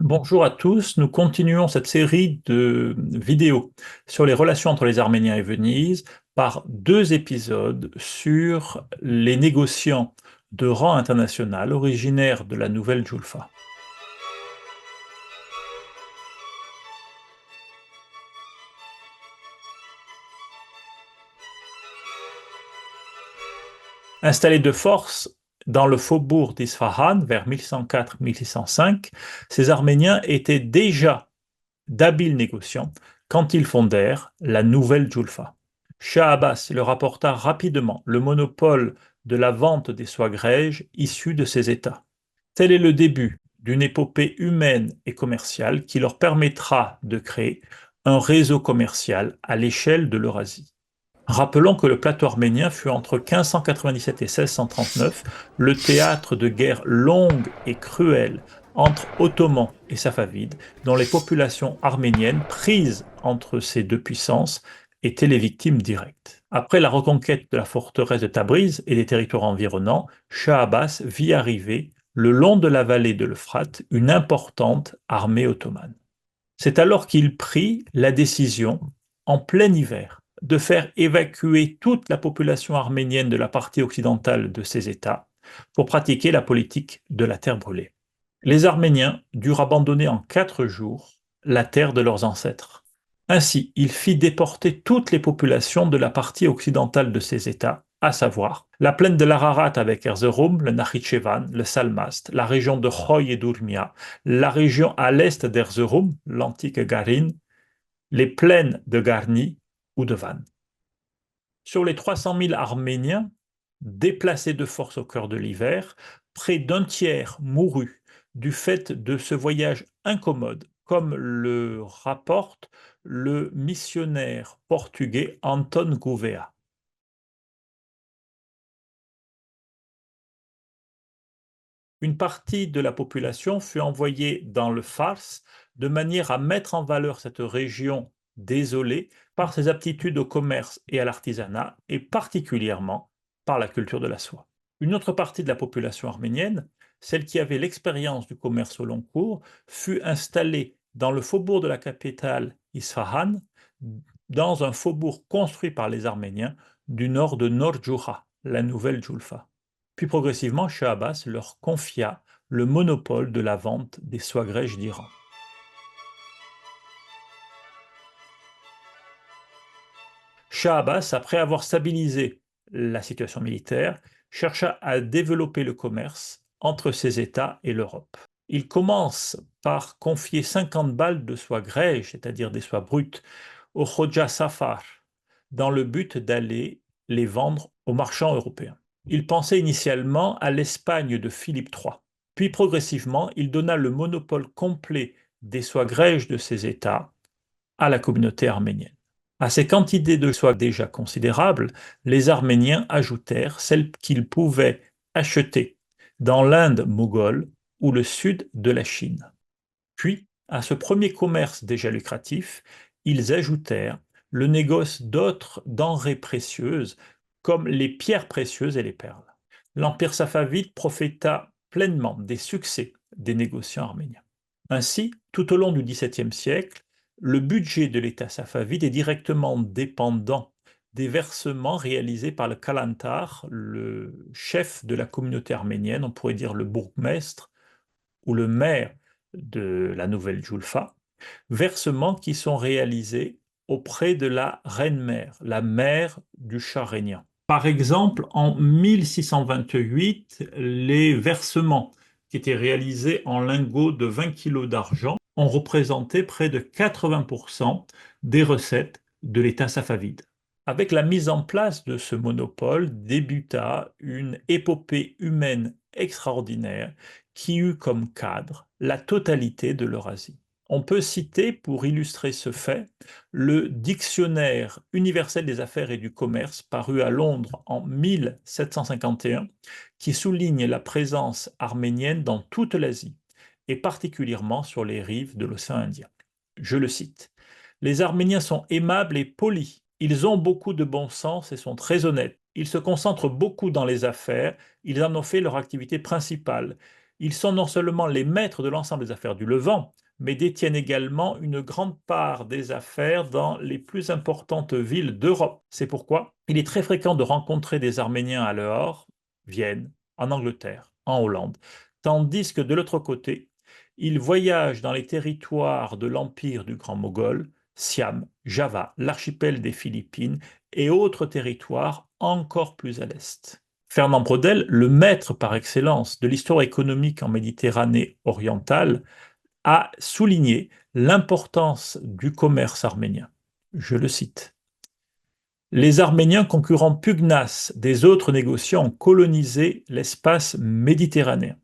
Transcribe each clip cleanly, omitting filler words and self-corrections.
Bonjour à tous, nous continuons cette série de vidéos sur les relations entre les Arméniens et Venise par deux épisodes sur les négociants de rang international originaires de la Nouvelle Julfa. Installés de force dans le faubourg d'Isfahan vers 1104-1605, ces Arméniens étaient déjà d'habiles négociants quand ils fondèrent la Nouvelle Julfa. Shah Abbas leur apporta rapidement le monopole de la vente des soies grèges issues de ces États. Tel est le début d'une épopée humaine et commerciale qui leur permettra de créer un réseau commercial à l'échelle de l'Eurasie. Rappelons que le plateau arménien fut entre 1597 et 1639 le théâtre de guerres longues et cruelles entre Ottomans et Safavides, dont les populations arméniennes, prises entre ces deux puissances, étaient les victimes directes. Après la reconquête de la forteresse de Tabriz et des territoires environnants, Shah Abbas vit arriver, le long de la vallée de l'Euphrate, une importante armée ottomane. C'est alors qu'il prit la décision, en plein hiver, de faire évacuer toute la population arménienne de la partie occidentale de ces États pour pratiquer la politique de la terre brûlée. Les Arméniens durent abandonner en 4 jours la terre de leurs ancêtres. Ainsi, il fit déporter toutes les populations de la partie occidentale de ces États, à savoir la plaine de l'Ararat avec Erzurum, le Nakhichevan, le Salmast, la région de Khoy et d'Urmia, la région à l'est d'Erzurum, l'antique Garin, les plaines de Garni ou de Van. Sur les 300 000 Arméniens déplacés de force au cœur de l'hiver, près d'un tiers mourut du fait de ce voyage incommode, comme le rapporte le missionnaire portugais Anton Gouveia. Une partie de la population fut envoyée dans le Fars de manière à mettre en valeur cette région désolée par ses aptitudes au commerce et à l'artisanat, et particulièrement par la culture de la soie. Une autre partie de la population arménienne, celle qui avait l'expérience du commerce au long cours, fut installée dans le faubourg de la capitale Isfahan, dans un faubourg construit par les Arméniens du nord de Nordjouha, la nouvelle Julfa. Puis progressivement, Shah Abbas leur confia le monopole de la vente des soies grèges d'Iran. Shah Abbas, après avoir stabilisé la situation militaire, chercha à développer le commerce entre ces États et l'Europe. Il commence par confier 50 balles de soie grège, c'est-à-dire des soies brutes, au Khoja Safar, dans le but d'aller les vendre aux marchands européens. Il pensait initialement à l'Espagne de Philippe III. Puis progressivement, il donna le monopole complet des soies grèges de ces États à la communauté arménienne. À ces quantités de soie déjà considérables, les Arméniens ajoutèrent celles qu'ils pouvaient acheter dans l'Inde moghole ou le sud de la Chine. Puis, à ce premier commerce déjà lucratif, ils ajoutèrent le négoce d'autres denrées précieuses comme les pierres précieuses et les perles. L'Empire safavide profita pleinement des succès des négociants arméniens. Ainsi, tout au long du XVIIe siècle, le budget de l'État safavide est directement dépendant des versements réalisés par le Kalantar, le chef de la communauté arménienne, on pourrait dire le bourgmestre ou le maire de la nouvelle Julfa, versements qui sont réalisés auprès de la reine-mère, la mère du Shah régnant. Par exemple, en 1628, les versements qui étaient réalisés en lingots de 20 kilos d'argent ont représenté près de 80% des recettes de l'État safavide. Avec la mise en place de ce monopole débuta une épopée humaine extraordinaire qui eut comme cadre la totalité de l'Eurasie. On peut citer, pour illustrer ce fait, le Dictionnaire universel des affaires et du commerce paru à Londres en 1751, qui souligne la présence arménienne dans toute l'Asie, et particulièrement sur les rives de l'océan Indien. Je le cite. Les Arméniens sont aimables et polis. Ils ont beaucoup de bon sens et sont très honnêtes. Ils se concentrent beaucoup dans les affaires. Ils en ont fait leur activité principale. Ils sont non seulement les maîtres de l'ensemble des affaires du Levant, mais détiennent également une grande part des affaires dans les plus importantes villes d'Europe. C'est pourquoi il est très fréquent de rencontrer des Arméniens à Lahore, Vienne, en Angleterre, en Hollande, tandis que de l'autre côté, ils voyagent dans les territoires de l'empire du Grand Moghol, Siam, Java, l'archipel des Philippines et autres territoires encore plus à l'est. Fernand Braudel, le maître par excellence de l'histoire économique en Méditerranée orientale, a souligné l'importance du commerce arménien. Je le cite. Les Arméniens, concurrents pugnaces des autres négociants, ont colonisé l'espace méditerranéen.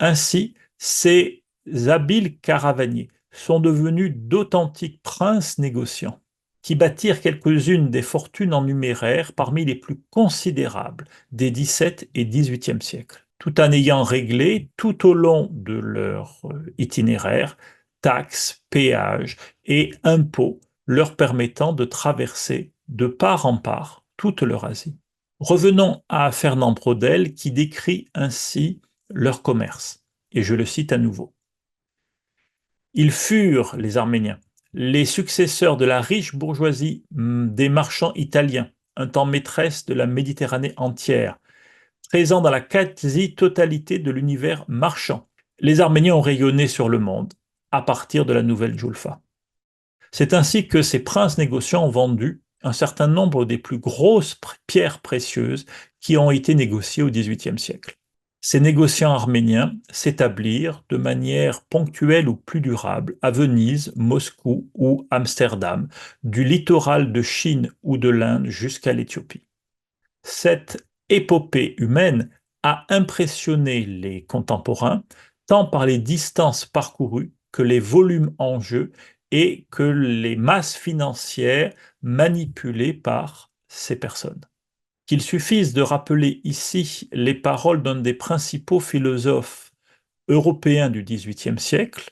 Ainsi, ces habiles caravaniers sont devenus d'authentiques princes négociants qui bâtirent quelques-unes des fortunes en numéraire parmi les plus considérables des XVIIe et XVIIIe siècles, tout en ayant réglé tout au long de leur itinéraire taxes, péages et impôts leur permettant de traverser de part en part toute l'Eurasie. Revenons à Fernand Braudel qui décrit ainsi leur commerce, et je le cite à nouveau. Ils furent, les Arméniens, les successeurs de la riche bourgeoisie des marchands italiens, un temps maîtresse de la Méditerranée entière, présents dans la quasi-totalité de l'univers marchand. Les Arméniens ont rayonné sur le monde à partir de la nouvelle Djoulfa. C'est ainsi que ces princes négociants ont vendu un certain nombre des plus grosses pierres précieuses qui ont été négociées au XVIIIe siècle. Ces négociants arméniens s'établirent de manière ponctuelle ou plus durable à Venise, Moscou ou Amsterdam, du littoral de Chine ou de l'Inde jusqu'à l'Éthiopie. Cette épopée humaine a impressionné les contemporains tant par les distances parcourues que les volumes en jeu et que les masses financières manipulées par ces personnes. Qu'il suffise de rappeler ici les paroles d'un des principaux philosophes européens du XVIIIe siècle.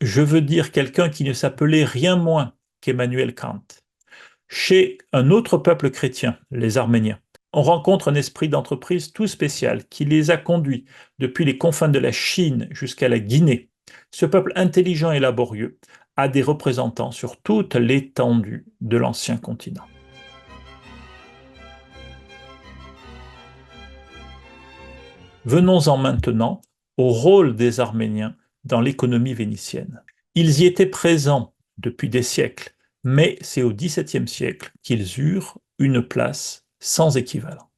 Je veux dire quelqu'un qui ne s'appelait rien moins qu'Emmanuel Kant. Chez un autre peuple chrétien, les Arméniens, on rencontre un esprit d'entreprise tout spécial qui les a conduits depuis les confins de la Chine jusqu'à la Guinée. Ce peuple intelligent et laborieux a des représentants sur toute l'étendue de l'ancien continent. Venons-en maintenant au rôle des Arméniens dans l'économie vénitienne. Ils y étaient présents depuis des siècles, mais c'est au XVIIe siècle qu'ils eurent une place sans équivalent.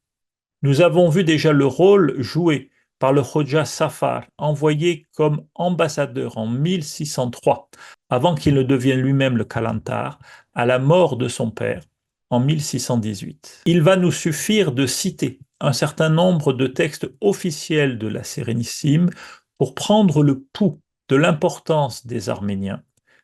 Nous avons vu déjà le rôle joué par le Khoja Safar, envoyé comme ambassadeur en 1603, avant qu'il ne devienne lui-même le Kalantar, à la mort de son père en 1618. Il va nous suffire de citer un certain nombre de textes officiels de la Sérénissime pour prendre le pouls de l'importance des Arméniens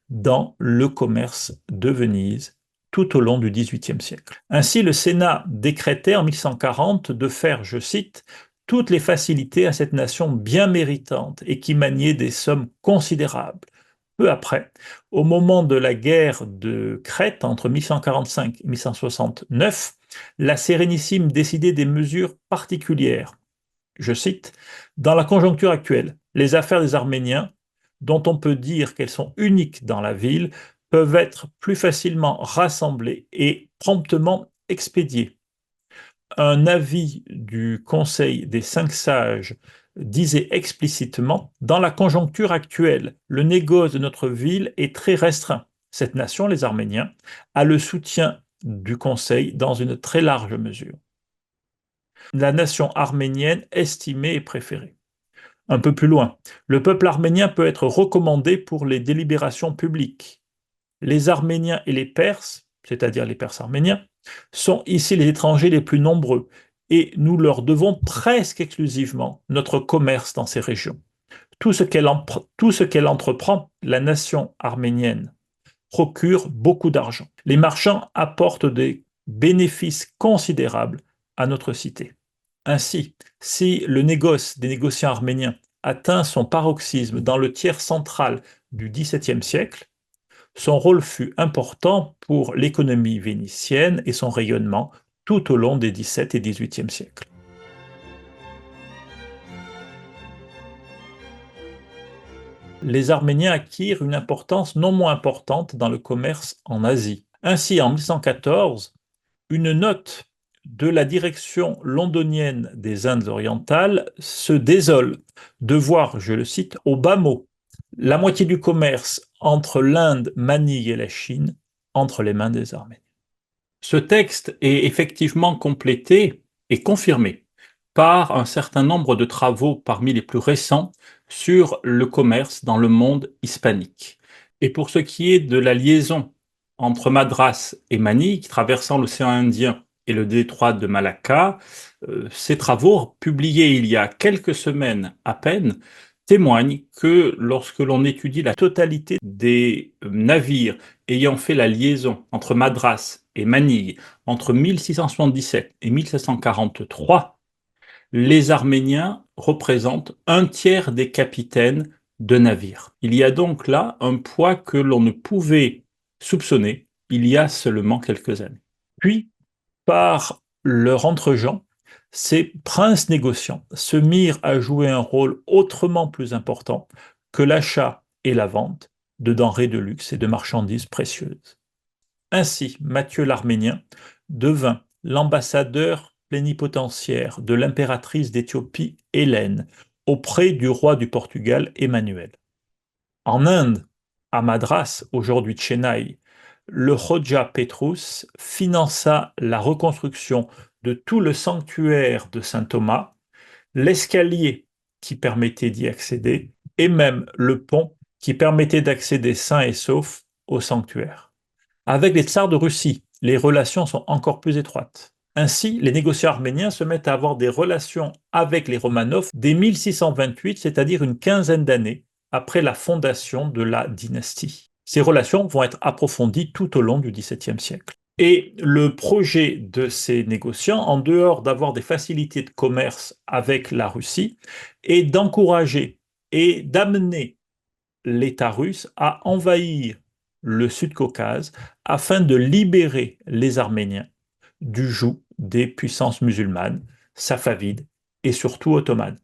dans le commerce de Venise tout au long du XVIIIe siècle. Ainsi, le Sénat décrétait en 1140 de faire, je cite, toutes les facilités à cette nation bien méritante et qui maniait des sommes considérables. Peu après, au moment de la guerre de Crète entre 1145 et 1169, la Sérénissime décidait des mesures particulières. Je cite, dans la conjoncture actuelle, les affaires des Arméniens, dont on peut dire qu'elles sont uniques dans la ville, peuvent être plus facilement rassemblées et promptement expédiées. Un avis du Conseil des Cinq Sages disait explicitement, dans la conjoncture actuelle, le négoce de notre ville est très restreint. Cette nation, les Arméniens, a le soutien du Conseil dans une très large mesure. La nation arménienne estimée et préférée. Un peu plus loin, le peuple arménien peut être recommandé pour les délibérations publiques. Les Arméniens et les Perses, c'est-à-dire les Perses arméniens, sont ici les étrangers les plus nombreux et nous leur devons presque exclusivement notre commerce dans ces régions. Tout ce qu'elle entreprend, la nation arménienne, procure beaucoup d'argent. Les marchands apportent des bénéfices considérables à notre cité. Ainsi, si le négoce des négociants arméniens atteint son paroxysme dans le tiers central du XVIIe siècle, son rôle fut important pour l'économie vénitienne et son rayonnement tout au long des XVIIe et XVIIIe siècles. les Arméniens acquirent une importance non moins importante dans le commerce en Asie. Ainsi, en 1114, une note de la direction londonienne des Indes orientales se désole de voir, je le cite, au bas mot, la moitié du commerce entre l'Inde, Manille et la Chine entre les mains des Arméniens. Ce texte est effectivement complété et confirmé par un certain nombre de travaux parmi les plus récents sur le commerce dans le monde hispanique. Et pour ce qui est de la liaison entre Madras et Manille, traversant l'océan Indien et le détroit de Malacca, ces travaux, publiés il y a quelques semaines à peine, témoignent que lorsque l'on étudie la totalité des navires ayant fait la liaison entre Madras et Manille entre 1677 et 1743, les Arméniens représentent un tiers des capitaines de navires. Il y a donc là un poids que l'on ne pouvait soupçonner il y a seulement quelques années. Puis, par leur entre-gens, ces princes négociants se mirent à jouer un rôle autrement plus important que l'achat et la vente de denrées de luxe et de marchandises précieuses. Ainsi, Matthieu l'Arménien devint l'ambassadeur plénipotentiaire de l'impératrice d'Éthiopie Hélène auprès du roi du Portugal Emmanuel. En Inde, à Madras, aujourd'hui Chennai, le Hoja Petrus finança la reconstruction de tout le sanctuaire de Saint Thomas, l'escalier qui permettait d'y accéder et même le pont qui permettait d'accéder sain et sauf au sanctuaire. Avec les tsars de Russie, les relations sont encore plus étroites. Ainsi, les négociants arméniens se mettent à avoir des relations avec les Romanov dès 1628, c'est-à-dire une quinzaine d'années après la fondation de la dynastie. Ces relations vont être approfondies tout au long du XVIIe siècle. Et le projet de ces négociants, en dehors d'avoir des facilités de commerce avec la Russie, est d'encourager et d'amener l'État russe à envahir le Sud-Caucase afin de libérer les Arméniens du joug des puissances musulmanes, safavides et surtout ottomanes.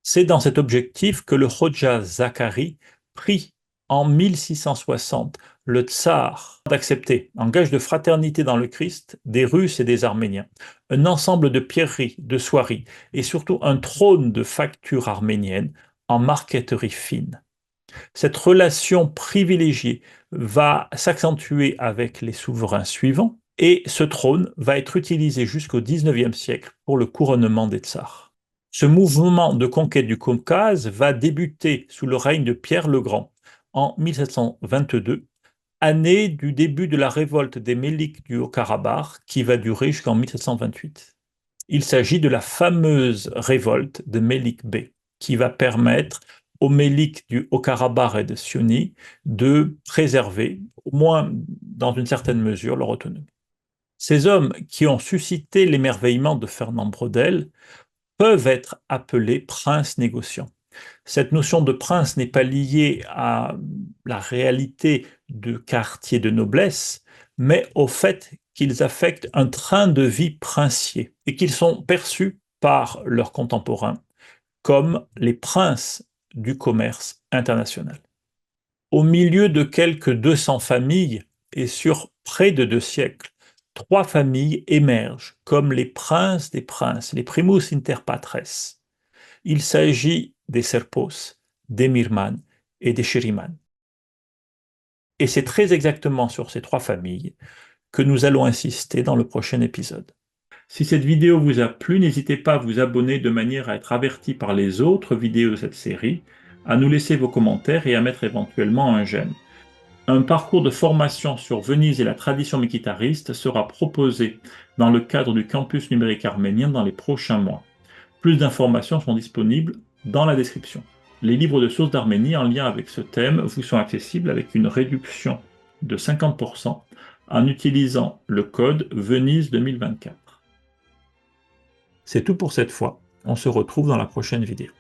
C'est dans cet objectif que le Hoja Zacharie prit en 1660 le tsar d'accepter, en gage de fraternité dans le Christ, des Russes et des Arméniens, un ensemble de pierreries, de soieries et surtout un trône de facture arménienne en marqueterie fine. Cette relation privilégiée va s'accentuer avec les souverains suivants et ce trône va être utilisé jusqu'au XIXe siècle pour le couronnement des tsars. Ce mouvement de conquête du Caucase va débuter sous le règne de Pierre le Grand en 1722, année du début de la révolte des Méliques du Haut-Karabakh qui va durer jusqu'en 1728. Il s'agit de la fameuse révolte de Mélik Bey qui va permettre aux Méliques du Haut-Karabakh et de Sioni de préserver, au moins dans une certaine mesure, leur autonomie. Ces hommes qui ont suscité l'émerveillement de Fernand Braudel peuvent être appelés princes négociants. Cette notion de prince n'est pas liée à la réalité de quartier de noblesse, mais au fait qu'ils affectent un train de vie princier et qu'ils sont perçus par leurs contemporains comme les princes du commerce international. Au milieu de quelques 200 familles et sur près de 2 siècles, 3 familles émergent comme les princes des princes, les primus inter patres. Il s'agit des Serpos, des Mirman et des Shiriman. Et c'est très exactement sur ces 3 familles que nous allons insister dans le prochain épisode. Si cette vidéo vous a plu, n'hésitez pas à vous abonner de manière à être averti par les autres vidéos de cette série, à nous laisser vos commentaires et à mettre éventuellement un j'aime. Un parcours de formation sur Venise et la tradition mikitariste sera proposé dans le cadre du campus numérique arménien dans les prochains mois. Plus d'informations sont disponibles dans la description. Les livres de sources d'Arménie en lien avec ce thème vous sont accessibles avec une réduction de 50% en utilisant le code Venise 2024. C'est tout pour cette fois. On se retrouve dans la prochaine vidéo.